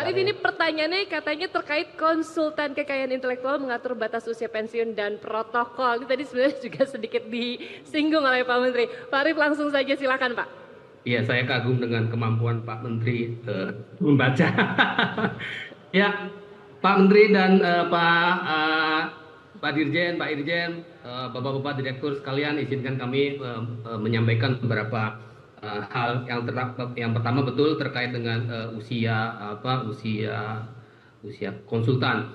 Arif, ini pertanyaannya katanya terkait konsultan kekayaan intelektual mengatur batas usia pensiun dan protokol. Ini tadi sebenarnya juga sedikit disinggung oleh Pak Menteri. Pak Arif langsung saja silakan Pak. Iya, saya kagum dengan kemampuan Pak Menteri membaca. Ya, Pak Menteri dan Pak Dirjen, Pak Irjen, Bapak-bapak direktur sekalian, izinkan kami menyampaikan beberapa hal yang pertama betul terkait dengan usia konsultan.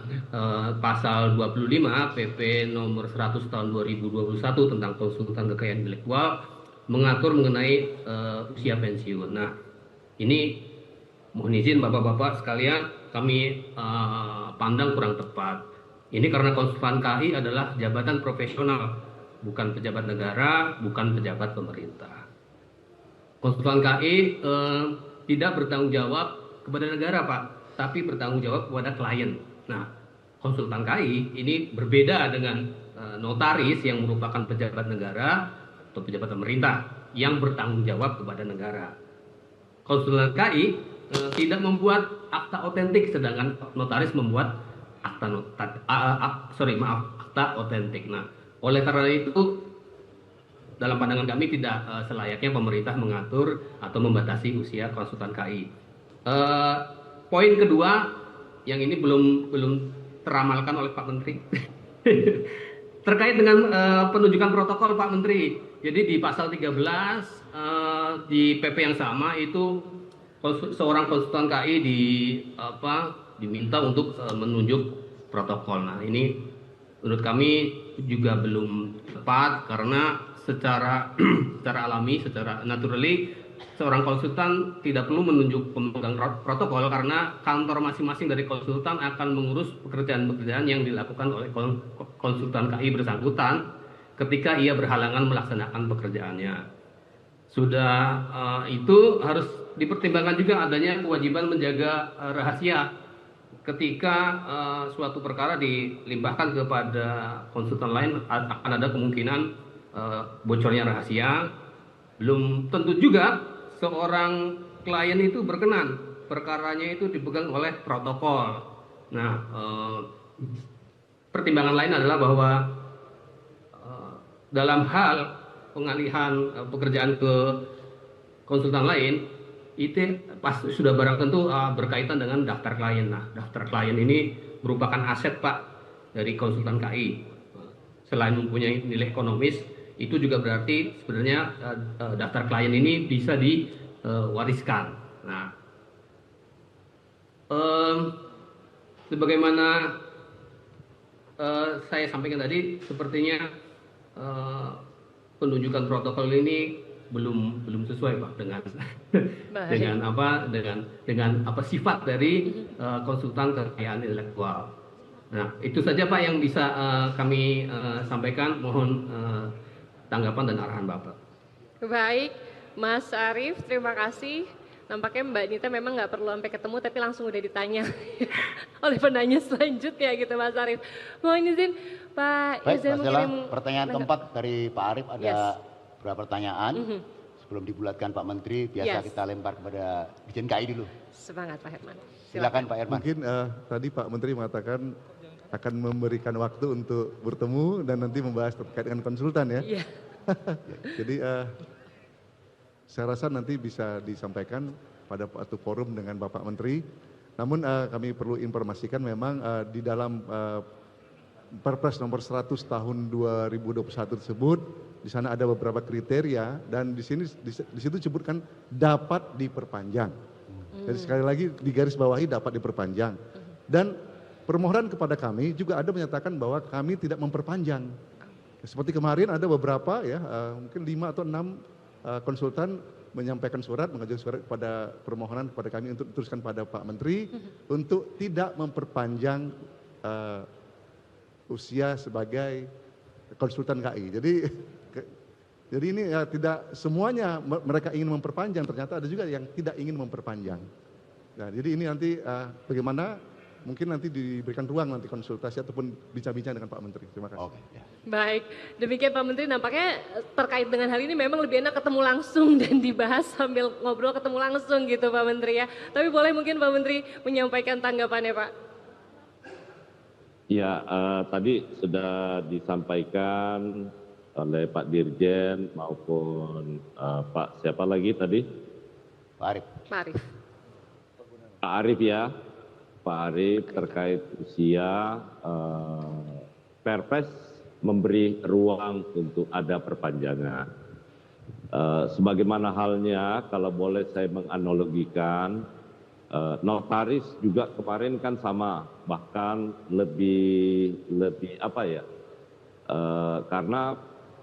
Pasal 25 PP nomor 100 tahun 2021 tentang konsultan kekayaan intelektual mengatur mengenai usia pensiun. Nah, ini mohon izin Bapak-bapak sekalian, kami pandang kurang tepat. Ini karena konsultan KI adalah jabatan profesional, bukan pejabat negara, bukan pejabat pemerintah. Konsultan KI tidak bertanggung jawab kepada negara, Pak, tapi bertanggung jawab kepada klien. Nah, konsultan KI ini berbeda dengan notaris yang merupakan pejabat negara atau pejabat pemerintah yang bertanggung jawab kepada negara. Konsultan KI tidak membuat akta otentik, sedangkan notaris membuat akta otentik. Nah, oleh karena itu dalam pandangan kami tidak selayaknya pemerintah mengatur atau membatasi usia konsultan KI. Poin kedua yang ini belum teramalkan oleh Pak Menteri terkait dengan penunjukan protokol Pak Menteri. Jadi di pasal 13 di PP yang sama itu seorang konsultan KI diminta untuk menunjuk protokol. Nah, ini menurut kami juga belum tepat karena secara alami, secara naturally seorang konsultan tidak perlu menunjuk pemegang protokol karena kantor masing-masing dari konsultan akan mengurus pekerjaan-pekerjaan yang dilakukan oleh konsultan KI bersangkutan ketika ia berhalangan melaksanakan pekerjaannya. Sudah itu harus dipertimbangkan juga adanya kewajiban menjaga rahasia ketika suatu perkara dilimpahkan kepada konsultan lain, akan ada kemungkinan bocornya rahasia. Belum tentu juga seorang klien itu berkenan perkaranya itu dipegang oleh protokol. Nah, pertimbangan lain adalah bahwa dalam hal pengalihan pekerjaan ke konsultan lain itu pas sudah barang tentu berkaitan dengan daftar klien. Nah, daftar klien ini merupakan aset Pak dari konsultan KI. Selain mempunyai nilai ekonomis, itu juga berarti sebenarnya daftar klien ini bisa diwariskan. Nah, sebagaimana saya sampaikan tadi, sepertinya penunjukan protokol ini belum sesuai Pak dengan sifat dari konsultan kekayaan intelektual. Nah, itu saja Pak yang bisa kami sampaikan. Mohon tanggapan dan arahan Bapak. Baik, Mas Arif, terima kasih. Nampaknya Mbak Nita memang nggak perlu sampai ketemu, tapi langsung udah ditanya oleh penanya selanjutnya gitu Mas Arif. Mohon izin Pak Izin mengirim pertanyaan keempat dari Pak Arif ada beberapa pertanyaan. Sebelum dibulatkan Pak Menteri, biasa kita lempar kepada Dirjen KI dulu. Semangat Pak Herman. Silakan Pak Herman. Mungkin tadi Pak Menteri mengatakan akan memberikan waktu untuk bertemu dan nanti membahas terkait dengan konsultan ya. Iya. Jadi saya rasa nanti bisa disampaikan pada satu forum dengan Bapak Menteri. Namun kami perlu informasikan memang di dalam Perpres nomor 100 tahun 2021 tersebut, di sana ada beberapa kriteria dan di situ disebutkan dapat diperpanjang. Jadi sekali lagi digarisbawahi dapat diperpanjang. Dan permohonan kepada kami juga ada menyatakan bahwa kami tidak memperpanjang. Seperti kemarin ada beberapa ya, mungkin 5 atau 6 konsultan menyampaikan surat, mengajukan surat kepada permohonan kepada kami untuk diteruskan pada Pak Menteri untuk tidak memperpanjang usia sebagai konsultan KI. Jadi ini ya tidak semuanya mereka ingin memperpanjang, ternyata ada juga yang tidak ingin memperpanjang. Nah, jadi ini nanti bagaimana mungkin nanti diberikan ruang nanti konsultasi ataupun bincang-bincang dengan Pak Menteri. Terima kasih. Oke, ya. Baik, demikian Pak Menteri, nampaknya terkait dengan hal ini memang lebih enak ketemu langsung dan dibahas sambil ngobrol ketemu langsung gitu Pak Menteri ya. Tapi boleh mungkin Pak Menteri menyampaikan tanggapannya Pak. Ya, tadi sudah disampaikan oleh Pak Dirjen maupun Pak siapa lagi tadi? Pak Arief. Pak Arief. Pak Arief ya, Pak Arief terkait usia, Perpres memberi ruang untuk ada perpanjangan. Sebagaimana halnya, kalau boleh saya menganalogikan, notaris juga kemarin kan sama, bahkan lebih apa ya? Karena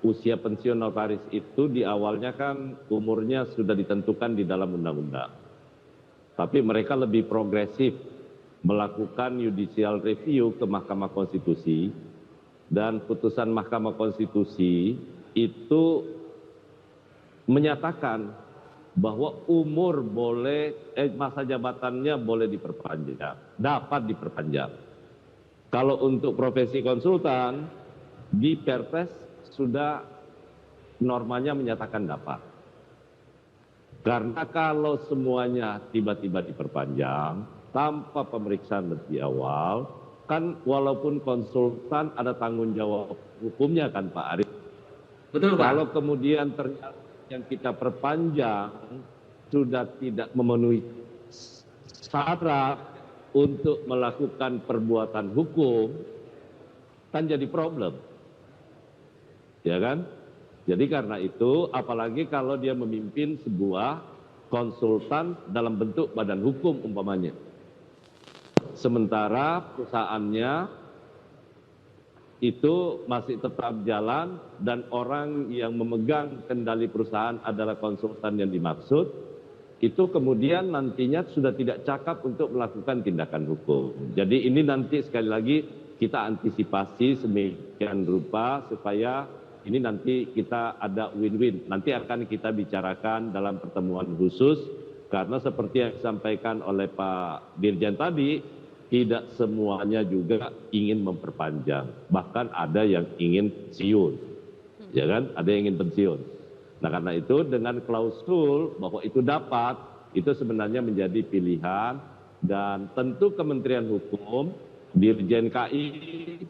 usia pensiun notaris itu di awalnya kan umurnya sudah ditentukan di dalam undang-undang. Tapi mereka lebih progresif melakukan judicial review ke Mahkamah Konstitusi, dan putusan Mahkamah Konstitusi itu menyatakan bahwa umur masa jabatannya boleh diperpanjang, dapat diperpanjang. Kalau untuk profesi konsultan di Perpres sudah normanya menyatakan dapat. Karena kalau semuanya tiba-tiba diperpanjang tanpa pemeriksaan lebih awal, kan walaupun konsultan ada tanggung jawab hukumnya kan Pak Arief. Betul Pak. Kalau kemudian ternyata yang kita perpanjang sudah tidak memenuhi syarat untuk melakukan perbuatan hukum, kan jadi problem. Ya kan? Jadi karena itu, apalagi kalau dia memimpin sebuah konsultan dalam bentuk badan hukum umpamanya. Sementara perusahaannya itu masih tetap jalan dan orang yang memegang kendali perusahaan adalah konsultan yang dimaksud, itu kemudian nantinya sudah tidak cakap untuk melakukan tindakan hukum. Jadi ini nanti sekali lagi kita antisipasi sedemikian rupa supaya ini nanti kita ada win-win. Nanti akan kita bicarakan dalam pertemuan khusus, karena seperti yang disampaikan oleh Pak Dirjen tadi, tidak semuanya juga ingin memperpanjang. Bahkan ada yang ingin pensiun. Ya kan? Ada yang ingin pensiun. Nah karena itu dengan klausul bahwa itu dapat, itu sebenarnya menjadi pilihan, dan tentu Kementerian Hukum, Dirjen KI,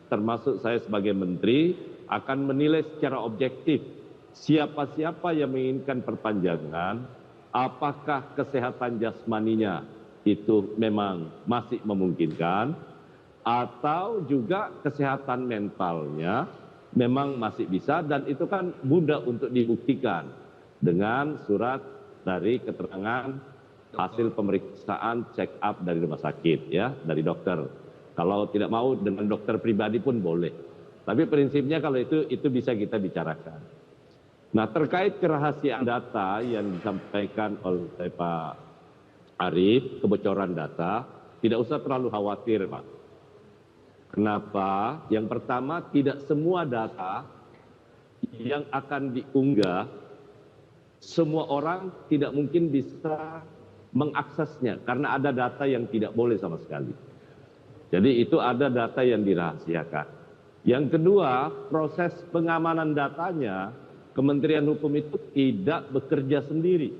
termasuk saya sebagai Menteri, akan menilai secara objektif siapa-siapa yang menginginkan perpanjangan, apakah kesehatan jasmaninya itu memang masih memungkinkan, atau juga kesehatan mentalnya memang masih bisa, dan itu kan mudah untuk dibuktikan dengan surat dari keterangan hasil pemeriksaan check up dari rumah sakit, ya, dari dokter. Kalau tidak mau dengan dokter pribadi pun boleh. Tapi prinsipnya kalau itu bisa kita bicarakan. Nah terkait kerahasiaan data yang disampaikan oleh Pak Arief, kebocoran data, tidak usah terlalu khawatir Pak. Kenapa? Yang pertama, tidak semua data yang akan diunggah, semua orang tidak mungkin bisa mengaksesnya, karena ada data yang tidak boleh sama sekali. Jadi itu ada data yang dirahasiakan. Yang kedua, proses pengamanan datanya, Kementerian Hukum itu tidak bekerja sendiri.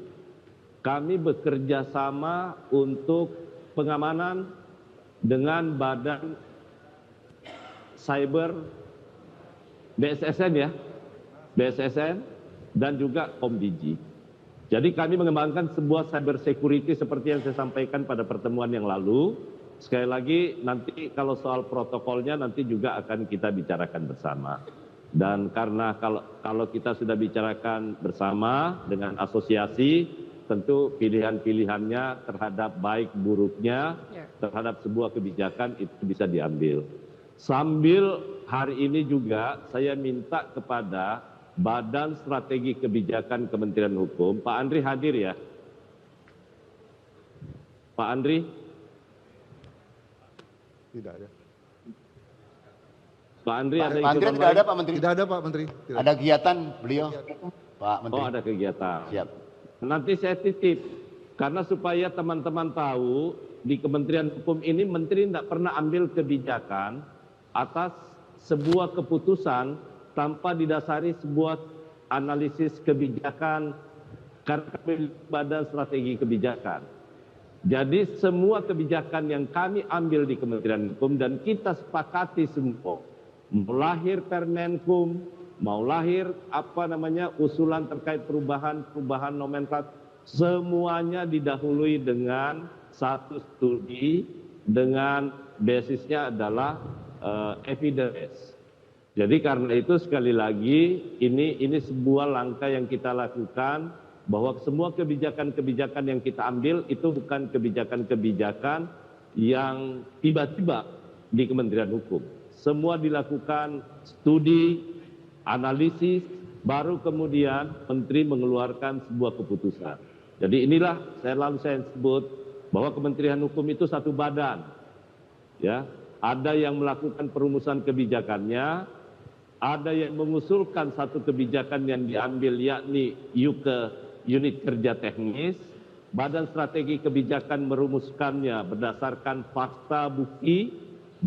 Kami bekerja sama untuk pengamanan dengan Badan Cyber BSSN ya, BSSN dan juga Komdigi. Jadi kami mengembangkan sebuah cyber security seperti yang saya sampaikan pada pertemuan yang lalu. Sekali lagi nanti kalau soal protokolnya nanti juga akan kita bicarakan bersama. Dan karena kalau kita sudah bicarakan bersama dengan asosiasi, tentu pilihan-pilihannya terhadap baik buruknya, terhadap sebuah kebijakan itu bisa diambil. Sambil hari ini juga saya minta kepada Badan Strategi Kebijakan Kementerian Hukum, Pak Andri hadir ya? Pak Andri? Tidak ada. Pak Andri tidak ada Pak Menteri? Tidak ada Pak Menteri. Tidak. Ada kegiatan beliau Pak Menteri? Oh ada kegiatan. Siap. Nanti saya titip. Karena supaya teman-teman tahu, di Kementerian Hukum ini Menteri tidak pernah ambil kebijakan atas sebuah keputusan tanpa didasari sebuah analisis kebijakan karena badan strategi kebijakan. Jadi semua kebijakan yang kami ambil di Kementerian Hukum dan kita sepakati semua, mau lahir Permenkum, mau lahir usulan terkait perubahan nomenklatur, semuanya didahului dengan satu studi dengan basisnya adalah evidence. Jadi karena itu sekali lagi ini sebuah langkah yang kita lakukan, bahwa semua kebijakan-kebijakan yang kita ambil itu bukan kebijakan-kebijakan yang tiba-tiba di Kementerian Hukum. Semua dilakukan studi, analisis, baru kemudian Menteri mengeluarkan sebuah keputusan. Jadi inilah saya sebut bahwa Kementerian Hukum itu satu badan. Ya, ada yang melakukan perumusan kebijakannya, ada yang mengusulkan satu kebijakan yang diambil yakni unit kerja teknis, badan strategi kebijakan merumuskannya berdasarkan fakta bukti,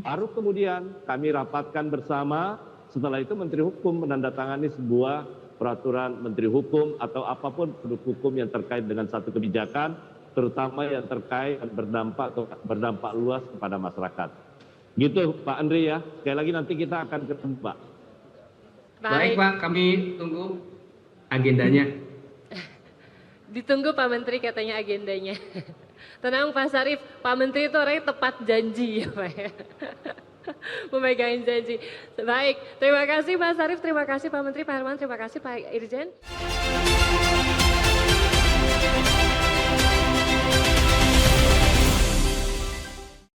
baru kemudian kami rapatkan bersama, setelah itu Menteri Hukum menandatangani sebuah peraturan Menteri Hukum atau apapun produk hukum yang terkait dengan satu kebijakan, terutama yang terkait dan berdampak luas kepada masyarakat. Gitu Pak Andre ya, sekali lagi nanti kita akan ketemu Pak. Baik Pak, kami tunggu agendanya. Ditunggu Pak Menteri katanya agendanya. Tenang Pak Sarif, Pak Menteri itu orangnya tepat janji ya Pak ya. Memegang janji. Baik, terima kasih Pak Sarif, terima kasih Pak Menteri, Pak Herman, terima kasih Pak Irjen.